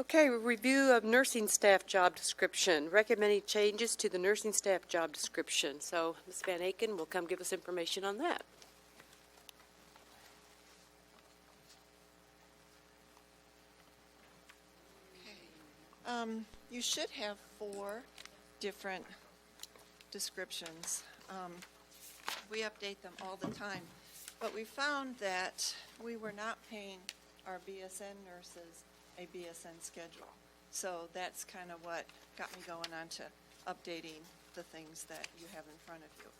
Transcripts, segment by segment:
Okay, review of nursing staff job description. Recommending changes to the nursing staff job description. So Ms. Van Aken will come give us information on that. You should have 4 different descriptions. We update them all the time, but we found that we were not paying our BSN nurses a BSN schedule. So that's kind of what got me going on to updating the things that you have in front of you.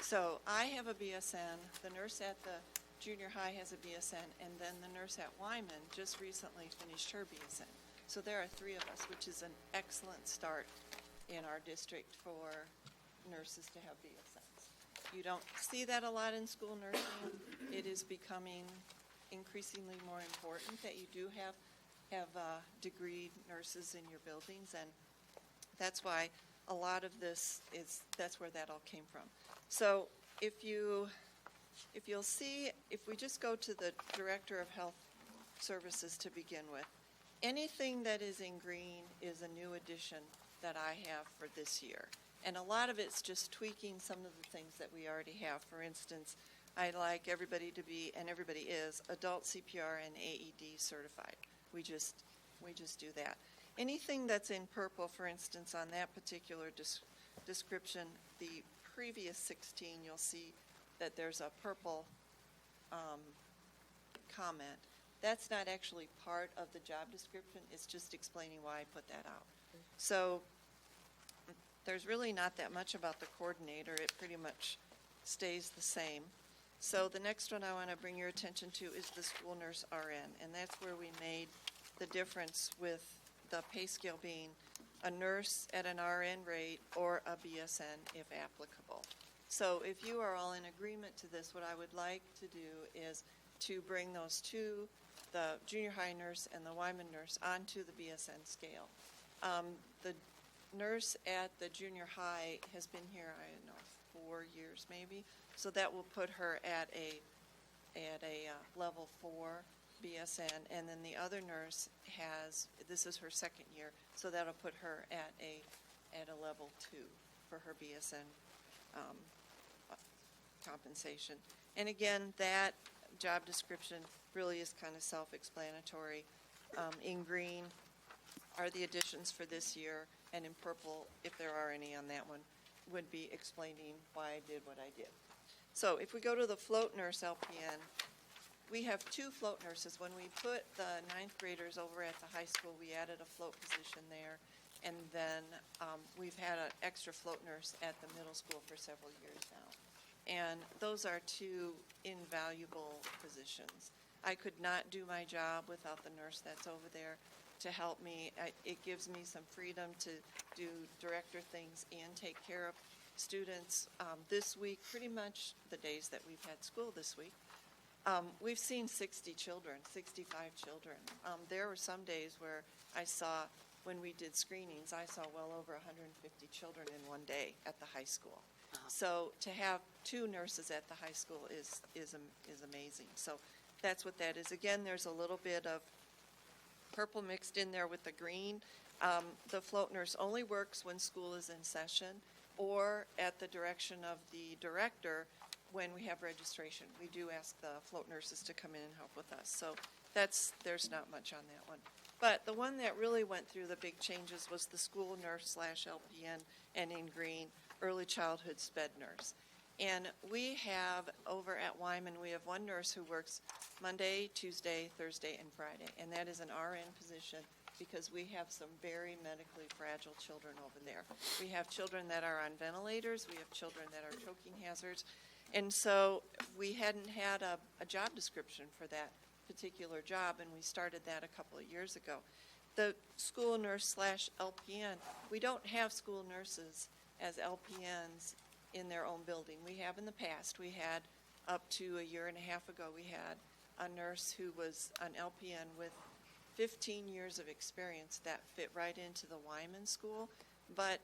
So I have a BSN, the nurse at the junior high has a BSN, and then the nurse at Wyman just recently finished her BSN. So there are 3 of us, which is an excellent start in our district for nurses to have BSNs. You don't see that a lot in school nursing. It is becoming increasingly more important that you do have degreed nurses in your buildings, and that's why a lot of this that's where that all came from. So if you'll see, if we just go to the Director of Health Services to begin with, anything that is in green is a new addition that I have for this year. And a lot of it's just tweaking some of the things that we already have. For instance, I'd like everybody to be, and everybody is, adult Cpr and Aed certified. We just do that. Anything that's in purple, for instance, on that particular description, the previous 16, you'll see that there's a purple comment. That's not actually part of the job description. It's just explaining why I put that out. So there's really not that much about the coordinator. It pretty much stays the same. So the next one I want to bring your attention to is the school nurse RN, and that's where we made the difference with the pay scale being a nurse at an RN rate or a BSN if applicable. So if you are all in agreement to this, what I would like to do is to bring those 2, the junior high nurse and the Wyman nurse, onto the BSN scale. The nurse at the junior high has been here, I don't know, 4 years maybe, so that will put her at a level 4 BSN, and then the other nurse has, this is her 2nd year, so that'll put her at a level 2 for her BSN compensation. And again, that job description really is kind of self-explanatory. In green are the additions for this year, and in purple, if there are any on that one, would be explaining why I did what I did. So if we go to the float nurse LPN, we have 2 float nurses. When we put the 9th graders over at the high school, we added a float position there, and then we've had an extra float nurse at the middle school for several years now. And those are 2 invaluable positions. I could not do my job without the nurse that's over there to help me. It gives me some freedom to do director things and take care of students. This week, pretty much the days that we've had school this week, we've seen 60 children, 65 children. There were some days where I saw, when we did screenings, I saw well over 150 children in one day at the high school. So to have 2 nurses at the high school is amazing. So that's what that is. Again, there's a little bit of purple mixed in there with the green. The float nurse only works when school is in session or at the direction of the director when we have registration. We do ask the float nurses to come in and help with us. So there's not much on that one. But the one that really went through the big changes was the school nurse / LPN, and in green, early childhood sped nurse. And we have, over at Wyman, we have 1 nurse who works Monday, Tuesday, Thursday, and Friday. And that is an RN position because we have some very medically fragile children over there. We have children that are on ventilators. We have children that are choking hazards. And so we hadn't had a job description for that particular job, and we started that a couple of years ago. The school nurse / LPN, we don't have school nurses as LPNs in their own building. We have in the past. We had, up to a year and a half ago, we had a nurse who was an LPN with 15 years of experience that fit right into the Wyman school, but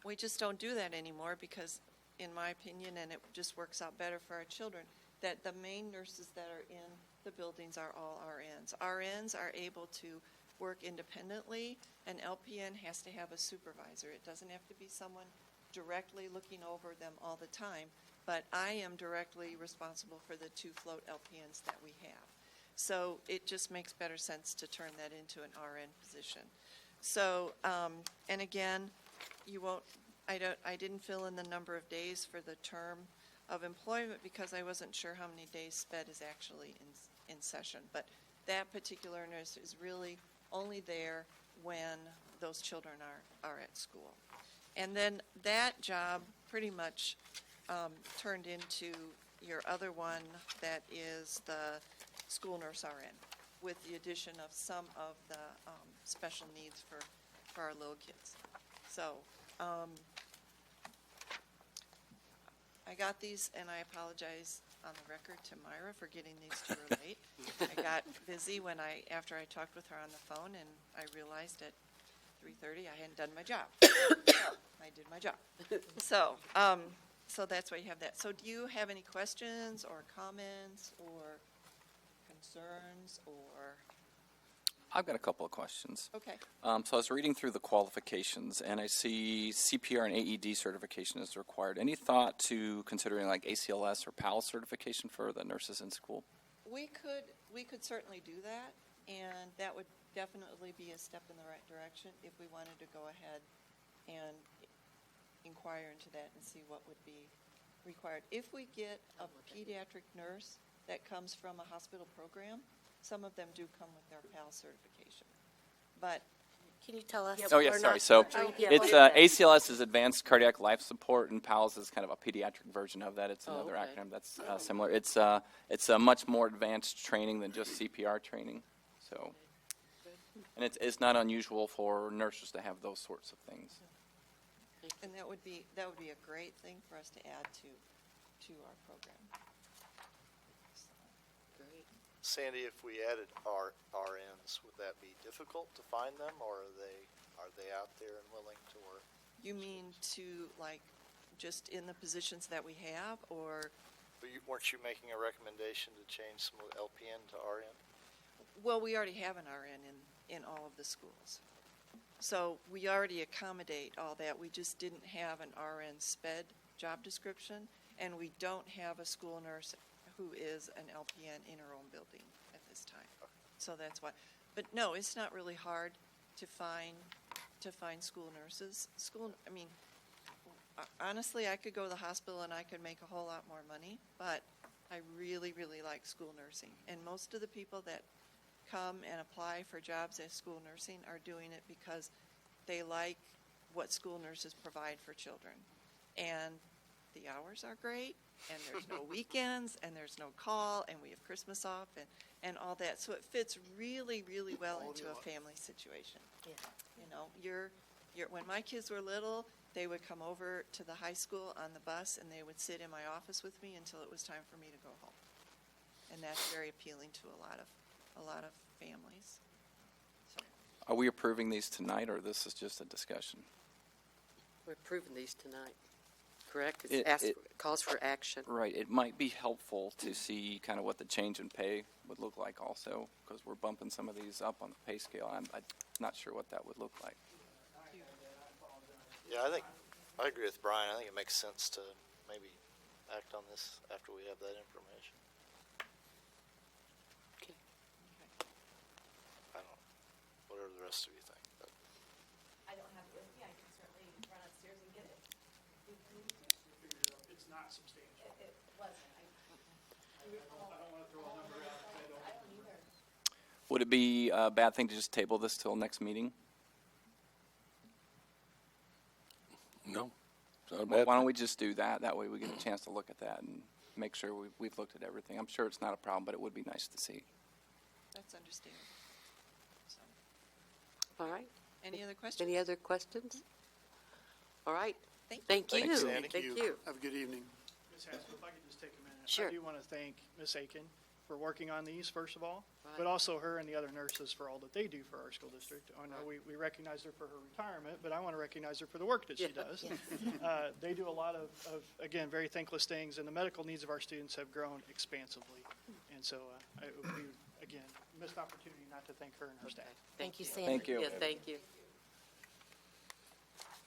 we just don't do that anymore because, in my opinion, and it just works out better for our children, that the main nurses that are in the buildings are all RNs. RNs are able to work independently. An LPN has to have a supervisor. It doesn't have to be someone directly looking over them all the time, but I am directly responsible for the 2 float LPNs that we have. So it just makes better sense to turn that into an RN position. So, and again, I didn't fill in the number of days for the term of employment because I wasn't sure how many days SPED is actually in session. But that particular nurse is really only there when those children are at school. And then that job pretty much turned into your other one that is the school nurse RN, with the addition of some of the special needs for our little kids. So I got these, and I apologize on the record to Myra for getting these to her late. I got busy after I talked with her on the phone, and I realized at 3:30 I hadn't done my job. I did my job. So that's why you have that. So do you have any questions or comments or concerns or? I've got a couple of questions. Okay. So I was reading through the qualifications, and I see CPR and AED certification is required. Any thought to considering like ACLS or PAL certification for the nurses in school? We could certainly do that, and that would definitely be a step in the right direction if we wanted to go ahead and inquire into that and see what would be required. If we get a pediatric nurse that comes from a hospital program, some of them do come with their PAL certification. But Can you tell us? Oh, yeah, or sorry. not? So Yeah, it's what is that? ACLS is Advanced Cardiac Life Support, and PALS is kind of a pediatric version of that. It's another okay. acronym that's similar. It's a much more advanced training than just CPR training. So, and it's not unusual for nurses to have those sorts of things. and that would be a great thing for us to add to our program. Great. Sandy, if we added RNs, would that be difficult to find them, or are they out there and willing to work? You mean to, like, just in the positions that we have, or? Weren't you making a recommendation to change some of LPN to RN? Well, we already have an RN in all of the schools. So we already accommodate all that. We just didn't have an RN SPED job description, and we don't have a school nurse who is an LPN in her own building at this time. So that's why. But no, it's not really hard to find school nurses. Honestly, I could go to the hospital and I could make a whole lot more money, but I really, really like school nursing. And most of the people that come and apply for jobs as school nursing are doing it because they like what school nurses provide for children. And the hours are great, and there's no weekends, and there's no call, and we have Christmas off, and all that. So it fits really, really well into a family situation. Yeah. You know, when my kids were little, they would come over to the high school on the bus, and they would sit in my office with me until it was time for me to go home. And that's very appealing to a lot of families. So, Are we approving these tonight, or this is just a discussion? We're approving these tonight, correct? It- It calls for action. Right. It might be helpful to see kind of what the change in pay would look like also, because we're bumping some of these up on the pay scale. I'm not sure what that would look like. Yeah, I agree with Brian. I think it makes sense to maybe act on this after we have that information. Okay. I don't, whatever the rest of you think. But I don't have it with me. I can certainly run upstairs and get it. It's not substantial. It wasn't. I don't want to throw a number out. I don't either. Would it be a bad thing to just table this till next meeting? No, it's not a Why bad don't thing. we just do that? That way we get a chance to look at that and make sure we've looked at everything. I'm sure it's not a problem, but it would be nice to see. that's understandable. So, All right. any other questions? Any other questions? All right. Thank you. Thank you. Thanks, Sandy. Thank you. Have a good evening. Ms. Haskell, if I could just take a minute. Sure. I do want to thank Ms. Aken for working on these, first of all, Right. but also her and the other nurses for all that they do for our school district. I know we recognize her for her retirement, but I want to recognize her for the work that she does. They do a lot of, again, very thankless things, and the medical needs of our students have grown expansively. And so it would be, again, missed opportunity not to thank her and her staff. Okay. Thank you, you. Sandy. Thank you. Yes, thank you.